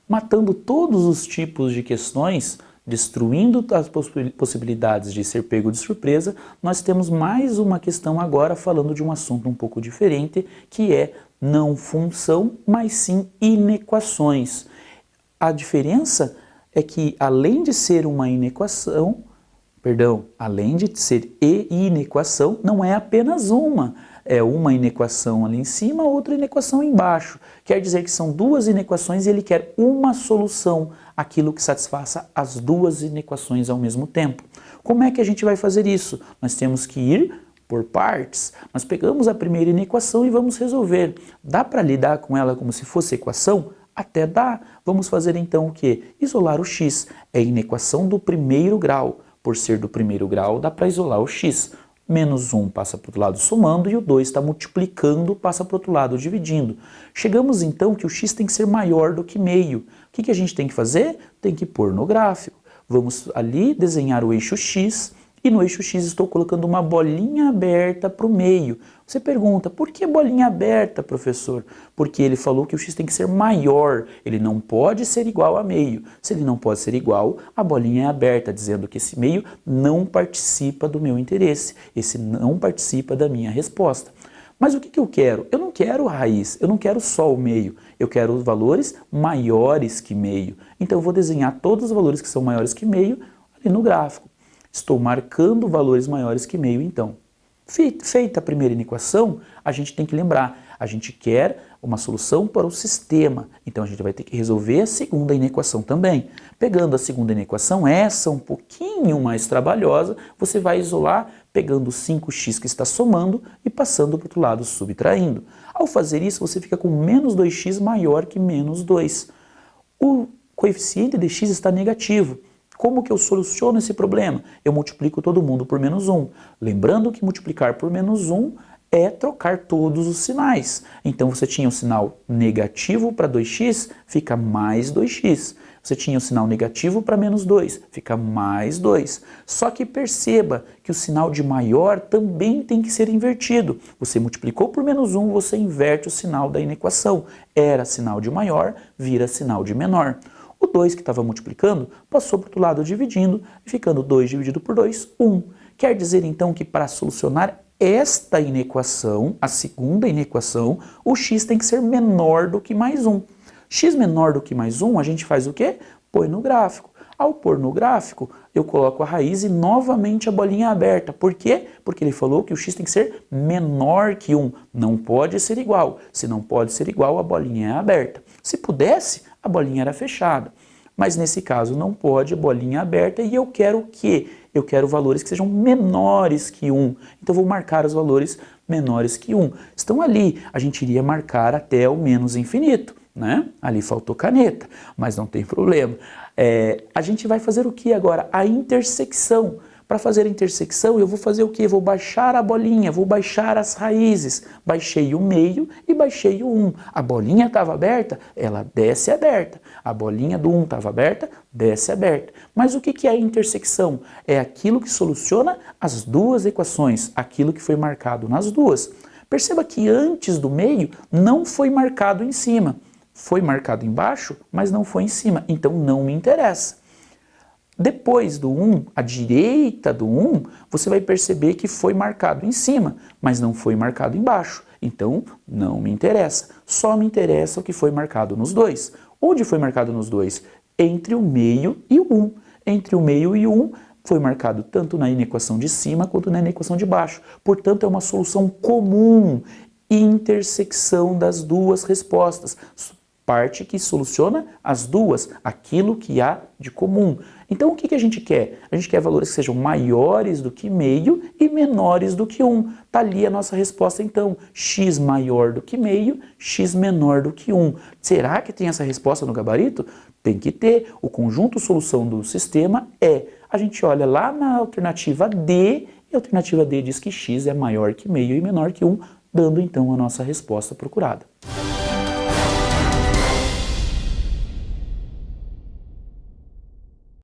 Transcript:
Matando todos os tipos de questões, destruindo as possibilidades de ser pego de surpresa, nós temos mais uma questão agora falando de um assunto um pouco diferente, que é não função, mas sim inequações. A diferença é que além de ser uma inequação, além de ser inequação, não é apenas uma. É uma inequação ali em cima, outra inequação embaixo. Quer dizer que são duas inequações e ele quer uma solução, aquilo que satisfaça as duas inequações ao mesmo tempo. Como é que a gente vai fazer isso? Nós temos que ir por partes. Nós pegamos a primeira inequação e vamos resolver. Dá para lidar com ela como se fosse equação? Até dá. Vamos fazer então o quê? Isolar o x. É a inequação do primeiro grau. Por ser do primeiro grau, dá para isolar o x. Menos 1 passa para o outro lado somando e o 2 está multiplicando, passa para o outro lado dividindo. Chegamos então que o x tem que ser maior do que meio. O que a gente tem que fazer? Tem que pôr no gráfico. Vamos ali desenhar o eixo x e no eixo x estou colocando uma bolinha aberta para o meio. Você pergunta, por que bolinha aberta, professor? Porque ele falou que o x tem que ser maior, ele não pode ser igual a meio. Se ele não pode ser igual, a bolinha é aberta, dizendo que esse meio não participa do meu interesse, esse não participa da minha resposta. Mas o que eu quero? Eu não quero raiz, eu não quero só o meio, eu quero os valores maiores que meio. Então eu vou desenhar todos os valores que são maiores que meio ali no gráfico. Estou marcando valores maiores que meio, então. Feita a primeira inequação, a gente tem que lembrar, a gente quer uma solução para o sistema, então a gente vai ter que resolver a segunda inequação também. Pegando a segunda inequação, essa um pouquinho mais trabalhosa, você vai isolar pegando o 5x que está somando e passando para o outro lado subtraindo. Ao fazer isso, você fica com menos 2x maior que menos 2. O coeficiente de x está negativo. Como que eu soluciono esse problema? Eu multiplico todo mundo por menos 1. Lembrando que multiplicar por menos 1 é trocar todos os sinais. Então você tinha o sinal negativo para 2x, fica mais 2x. Você tinha o sinal negativo para menos 2, fica mais 2. Só que perceba que o sinal de maior também tem que ser invertido. Você multiplicou por menos 1, você inverte o sinal da inequação. Era sinal de maior, vira sinal de menor. O 2 que estava multiplicando passou para o outro lado dividindo, ficando 2 dividido por 2, 1. Quer dizer então que para solucionar esta inequação, a segunda inequação, o x tem que ser menor do que mais 1. X menor do que mais 1, a gente faz o quê? Põe no gráfico. Ao pôr no gráfico, eu coloco a raiz e novamente a bolinha aberta. Por quê? Porque ele falou que o x tem que ser menor que 1. Não pode ser igual. Se não pode ser igual, a bolinha é aberta. Se pudesse, a bolinha era fechada. Mas nesse caso não pode, a bolinha é aberta, e eu quero o quê? Eu quero valores que sejam menores que 1. Então vou marcar os valores menores que 1. Estão ali, a gente iria marcar até o menos infinito, né? Ali faltou caneta, mas não tem problema. A gente vai fazer o que agora? A intersecção. Para fazer a intersecção, eu vou fazer o quê? Vou baixar a bolinha, vou baixar as raízes. Baixei o meio e baixei o 1. A bolinha estava aberta, ela desce aberta. A bolinha do 1 estava aberta, desce aberta. Mas o que é a intersecção? É aquilo que soluciona as duas equações, aquilo que foi marcado nas duas. Perceba que antes do meio não foi marcado em cima. Foi marcado embaixo, mas não foi em cima. Então não me interessa. Depois do 1, à direita do 1, você vai perceber que foi marcado em cima, mas não foi marcado embaixo. Então, não me interessa. Só me interessa o que foi marcado nos dois. Onde foi marcado nos dois? Entre o meio e o 1. Entre o meio e o 1 foi marcado tanto na inequação de cima quanto na inequação de baixo. Portanto, é uma solução comum, intersecção das duas respostas. Parte que soluciona as duas, aquilo que há de comum. Então o que a gente quer? A gente quer valores que sejam maiores do que meio e menores do que 1. Está ali a nossa resposta então, x maior do que meio, x menor do que 1. Será que tem essa resposta no gabarito? Tem que ter. O conjunto solução do sistema é, a gente olha lá na alternativa D, e a alternativa D diz que x é maior que meio e menor que 1, dando então a nossa resposta procurada.